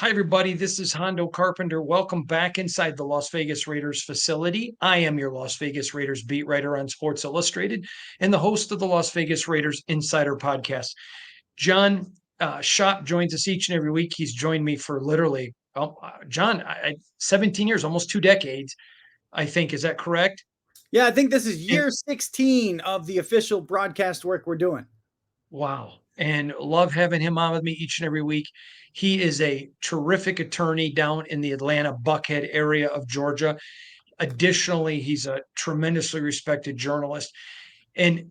Hi, everybody. This is Hondo Carpenter. Welcome back inside the Las Vegas Raiders facility. I am your Las Vegas Raiders beat writer on Sports Illustrated and the host of the Las Vegas Raiders Insider Podcast. John Shop joins us each and every week. He's joined me for literally, John, 17 years, almost 2 decades, I think. Is that correct? Yeah, I think this is And, year 16 of the official broadcast work we're doing. wow. And love having him on with me each and every week. He is a terrific attorney down in the Atlanta Buckhead area of Georgia. Additionally, he's a tremendously respected journalist. And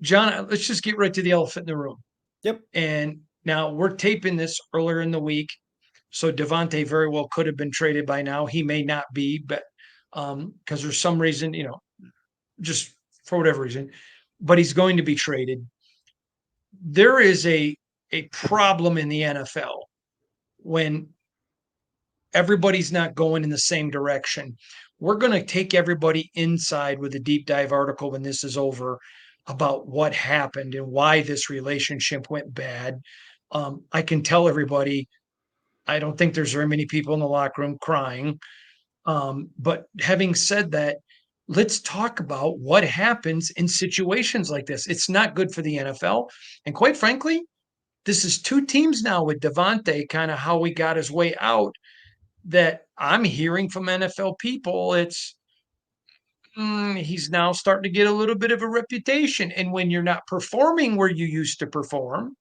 John, let's just get right to the elephant in the room. Yep. And now we're taping this earlier in the week. So Davante very well could have been traded by now. He may not be, but because there's some reason, just for whatever reason, but he's going to be traded. There is a problem in the NFL when everybody's not going in the same direction. We're going to take everybody inside with a deep dive article when this is over about what happened and why this relationship went bad. I can tell everybody, I don't think there's very many people in the locker room crying. But having said that, let's talk about what happens in situations like this. It's not good for the NFL. And quite frankly, this is two teams now with Davante, kind of how we got his way out, that I'm hearing from NFL people. It's he's now starting to get a little bit of a reputation. And when you're not performing where you used to perform,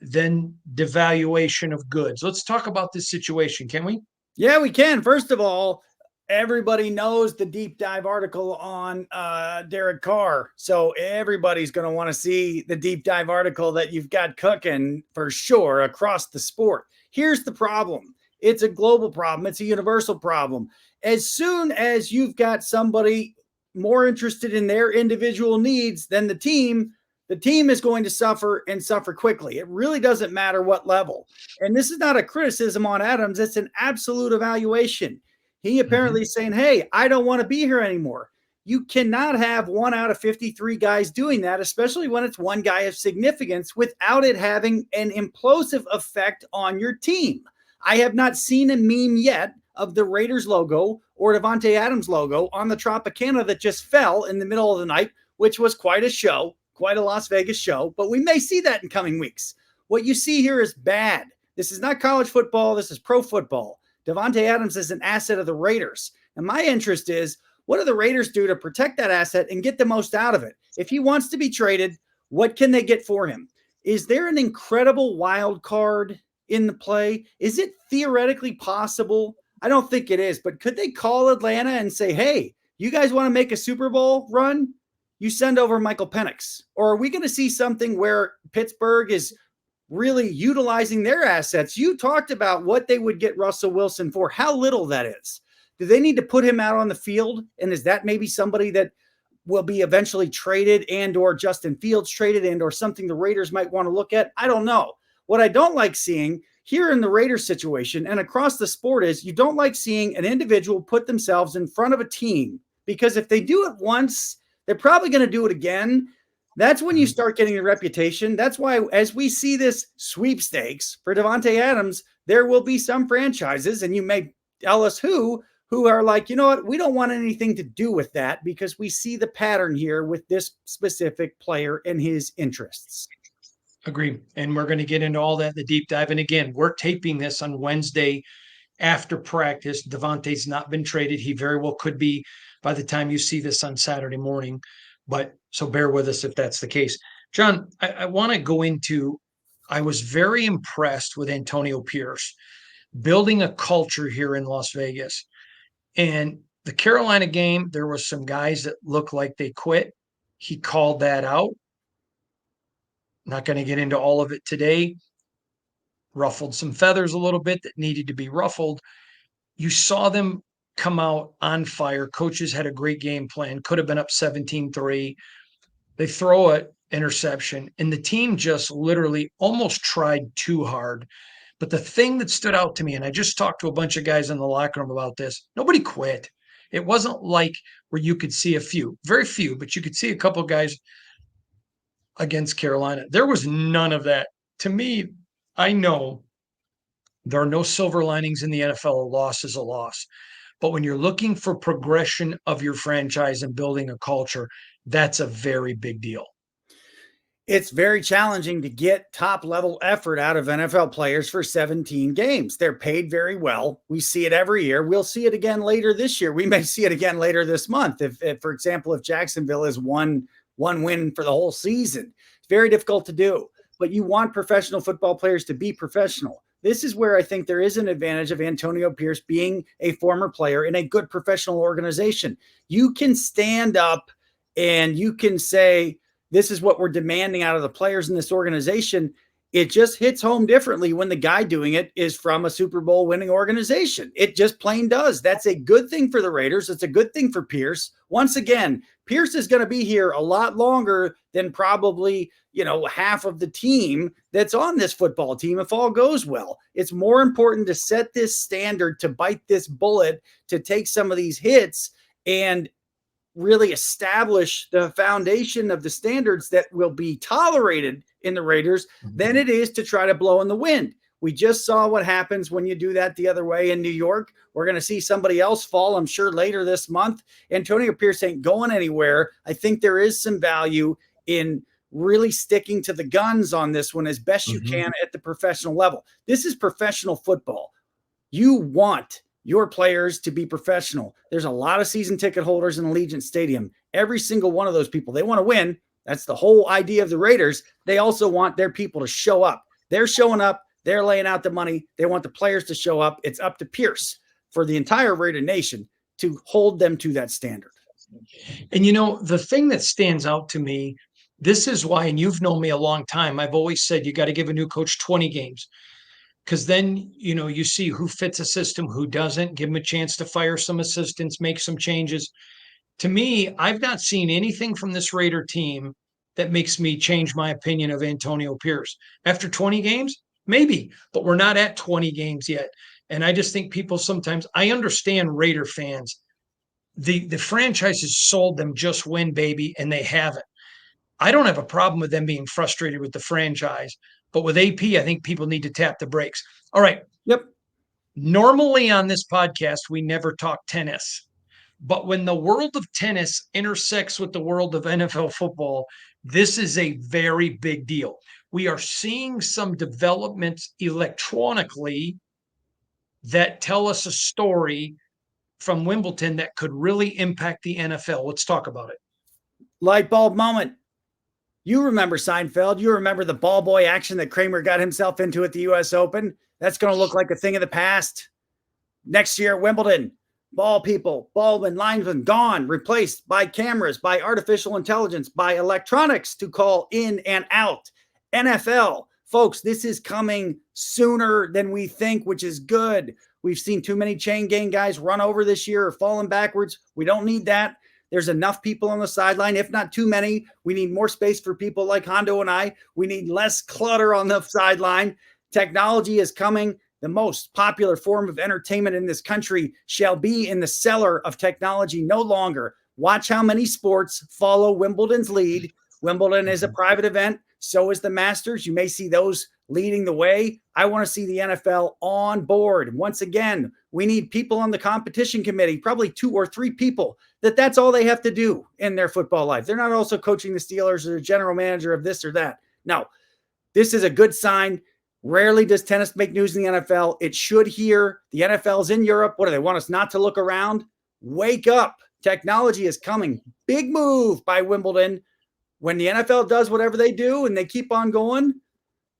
then devaluation of goods. Let's talk about this situation, can we? Yeah, we can. First of all, everybody knows the deep dive article on Derek Carr. So everybody's going to want to see the deep dive article that you've got cooking for sure across the sport. Here's the problem. It's a global problem. It's a universal problem. As soon as you've got somebody more interested in their individual needs than the team is going to suffer and suffer quickly. It really doesn't matter what level. And this is not a criticism on Adams. It's an absolute evaluation. He apparently is saying, hey, I don't want to be here anymore. You cannot have 1 out of 53 guys doing that, especially when it's one guy of significance, without it having an implosive effect on your team. I have not seen a meme yet of the Raiders logo or Davante Adams logo on the Tropicana that just fell in the middle of the night, which was quite a show, quite a Las Vegas show, but we may see that in coming weeks. What you see here is bad. This is not college football. This is pro football. Davante Adams is an asset of the Raiders. And my interest is, what do the Raiders do to protect that asset and get the most out of it? If he wants to be traded, what can they get for him? Is there an incredible wild card in the play? Is it theoretically possible? I don't think it is, but could they call Atlanta and say, hey, you guys want to make a Super Bowl run? You send over Michael Penix. Or are we going to see something where Pittsburgh is really utilizing their assets? You talked about what they would get Russell Wilson for, how little that is. Do they need to put him out on the field? And is that maybe somebody that will be eventually traded and or Justin Fields traded and or something the Raiders might want to look at? I don't know. What I don't like seeing here in the Raiders situation and across the sport is you don't like seeing an individual put themselves in front of a team, because if they do it once, they're probably going to do it again. That's when you start getting a reputation. That's why, as we see this sweepstakes for Davante Adams, there will be some franchises, and you may tell us who are like, you know what, we don't want anything to do with that because we see the pattern here with this specific player and his interests. Agree. And we're going to get into all that in the deep dive. And again, we're taping this on Wednesday after practice. Davante's not been traded. He very well could be by the time you see this on Saturday morning. But so bear with us if that's the case. John, I want to go into, I was very impressed with Antonio Pierce building a culture here in Las Vegas. And the Carolina game, there were some guys that looked like they quit. He called that out. Not going to get into all of it today. Ruffled some feathers a little bit that needed to be ruffled. You saw them come out on fire. Coaches had a great game plan, could have been up 17-3. They throw an interception, and the team just literally almost tried too hard. But the thing that stood out to me, and I just talked to a bunch of guys in the locker room about this, nobody quit. It wasn't like where you could see a few, very few, but you could see a couple of guys against Carolina. There was none of that. To me, I know There are no silver linings in the NFL. A loss is a loss. But when you're looking for progression of your franchise and building a culture, that's a very big deal. It's very challenging to get top level effort out of NFL players for 17 games. They're paid very well. We see it every year. We'll see it again later this year. We may see it again later this month. If for example, if Jacksonville is one win for the whole season, it's very difficult to do. But you want professional football players to be professional. This is where I think there is an advantage of Antonio Pierce being a former player in a good professional organization. You can stand up and you can say, this is what we're demanding out of the players in this organization. It just hits home differently when the guy doing it is from a Super Bowl winning organization. It just plain does. That's a good thing for the Raiders. It's a good thing for Pierce. Once again, Pierce is going to be here a lot longer than probably, half of the team that's on this football team if all goes well. It's more important to set this standard, to bite this bullet, to take some of these hits and really establish the foundation of the standards that will be tolerated in the Raiders than it is to try to blow in the wind. We just saw what happens when you do that the other way in New York. We're going to see somebody else fall, I'm sure, later this month. Antonio Pierce ain't going anywhere. I think there is some value in really sticking to the guns on this one as best you can at the professional level. This is professional football. You want your players to be professional. There's a lot of season ticket holders in Allegiant Stadium. Every single one of those people, they want to win. That's the whole idea of the Raiders. They also want their people to show up. They're showing up. They're laying out the money. They want the players to show up. It's up to Pierce for the entire Raider Nation to hold them to that standard. And the thing that stands out to me, this is why, and you've known me a long time, I've always said you got to give a new coach 20 games. Because then, you see who fits a system, who doesn't, give them a chance to fire some assistants, make some changes. To me, I've not seen anything from this Raider team that makes me change my opinion of Antonio Pierce. After 20 games, maybe, but we're not at 20 games yet. And I just think people sometimes, I understand Raider fans. The franchise has sold them just win, baby, and they haven't. I don't have a problem with them being frustrated with the franchise. But with AP, I think people need to tap the brakes. All right. Yep. Normally on this podcast, we never talk tennis. But when the world of tennis intersects with the world of NFL football, this is a very big deal. We are seeing some developments electronically that tell us a story from Wimbledon that could really impact the NFL. Let's talk about it. Light bulb moment. You remember Seinfeld. You remember the ball boy action that Kramer got himself into at the U.S. Open. That's going to look like a thing of the past. Next year, Wimbledon, ball people, ballmen, linesmen, gone, replaced by cameras, by artificial intelligence, by electronics to call in and out. NFL, folks, this is coming sooner than we think, which is good. We've seen too many chain gang guys run over this year or falling backwards. We don't need that. There's enough people on the sideline, if not too many. We need more space for people like Hondo and I. We need less clutter on the sideline. Technology is coming. The most popular form of entertainment in this country shall be in the cellar of technology no longer. Watch how many sports follow Wimbledon's lead. Wimbledon is a private event. So is the Masters. You may see those leading the way. I want to see the NFL on board. Once again, we need people on the competition committee, probably 2 or 3 people, that's all they have to do in their football life. They're not also coaching the Steelers or the general manager of this or that. No, this is a good sign. Rarely does tennis make news in the NFL. It should here. The NFL's in Europe. What do they want us not to look around? Wake up. Technology is coming. Big move by Wimbledon. When the NFL does whatever they do and they keep on going,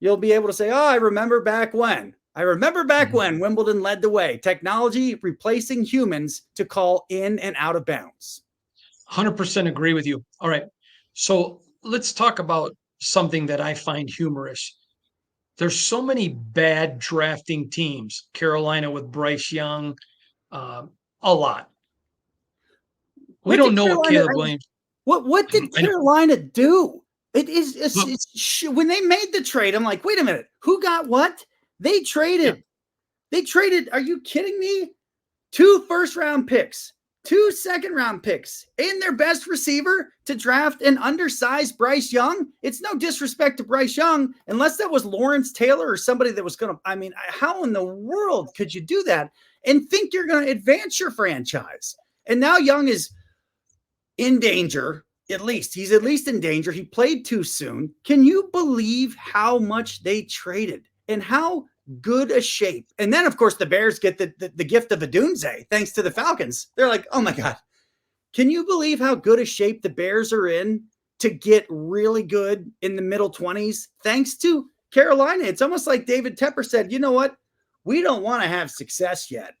you'll be able to say, I remember back when. I remember back when Wimbledon led the way. Technology replacing humans to call in and out of bounds. 100% agree with you. All right. So let's talk about something that I find humorous. There's so many bad drafting teams. Carolina with Bryce Young, a lot. We don't know what Caleb Williams. What did Carolina do? It's when they made the trade, I'm like, wait a minute, who got what? They traded. Yeah. They traded. Are you kidding me? 2 first-round picks, 2 second-round picks and their best receiver to draft an undersized Bryce Young. It's no disrespect to Bryce Young, unless that was Lawrence Taylor or somebody that was going to, I mean, how in the world could you do that and think you're going to advance your franchise? And now Young is in danger. He's at least in danger. He played too soon. Can you believe how much they traded and how good a shape? And then, of course, the Bears get the gift of a doomsday thanks to the Falcons. They're like, oh my God, can you believe how good a shape the Bears are in to get really good in the middle 20s thanks to Carolina? It's almost like David Tepper said, you know what? We don't want to have success yet.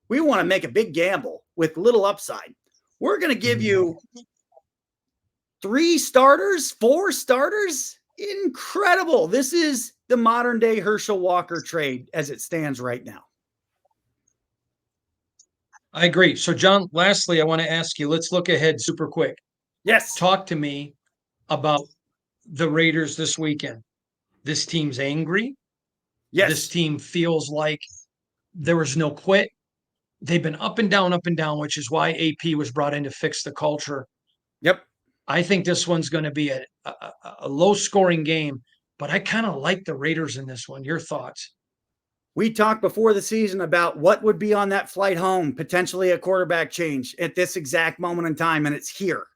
We want to make a big gamble with little upside. We're going to give you 3 starters, 4 starters. Incredible. This is the modern day Herschel Walker trade as it stands right now. I agree. So, John, lastly, I want to ask you, let's look ahead super quick. Yes. Talk to me about the Raiders this weekend. This team's angry. Yes. This team feels like there was no quit. They've been up and down, which is why AP was brought in to fix the culture. Yep. I think this one's going to be a low-scoring game, but I kind of like the Raiders in this one. Your thoughts? We talked before the season about what would be on that flight home, potentially a quarterback change at this exact moment in time, and it's here.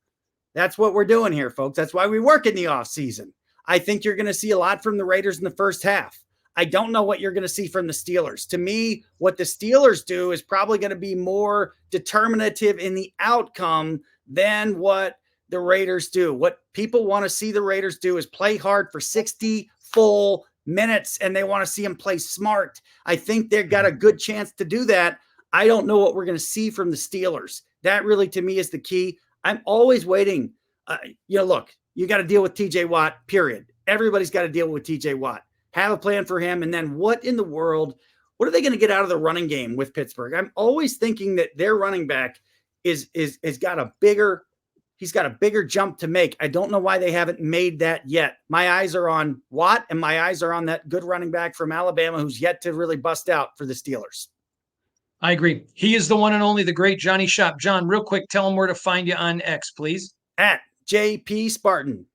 That's what we're doing here, folks. That's why we work in the offseason. I think you're going to see a lot from the Raiders in the first half. I don't know what you're going to see from the Steelers. To me, what the Steelers do is probably going to be more determinative in the outcome than what the Raiders do. What people want to see the Raiders do is play hard for 60 full minutes, and they want to see them play smart. I think they've got a good chance to do that. I don't know what we're going to see from the Steelers. That really, to me, is the key. I'm always waiting. Look, you got to deal with TJ Watt, period. Everybody's got to deal with TJ Watt. Have a plan for him. And then what in the world, what are they going to get out of the running game with Pittsburgh? I'm always thinking that their running back is got a bigger jump to make. I don't know why they haven't made that yet. My eyes are on Watt, and my eyes are on that good running back from Alabama who's yet to really bust out for the Steelers. I agree. He is the one and only, the great Johnny Shop. John, real quick, tell him where to find you on X, please. At JP Spartan.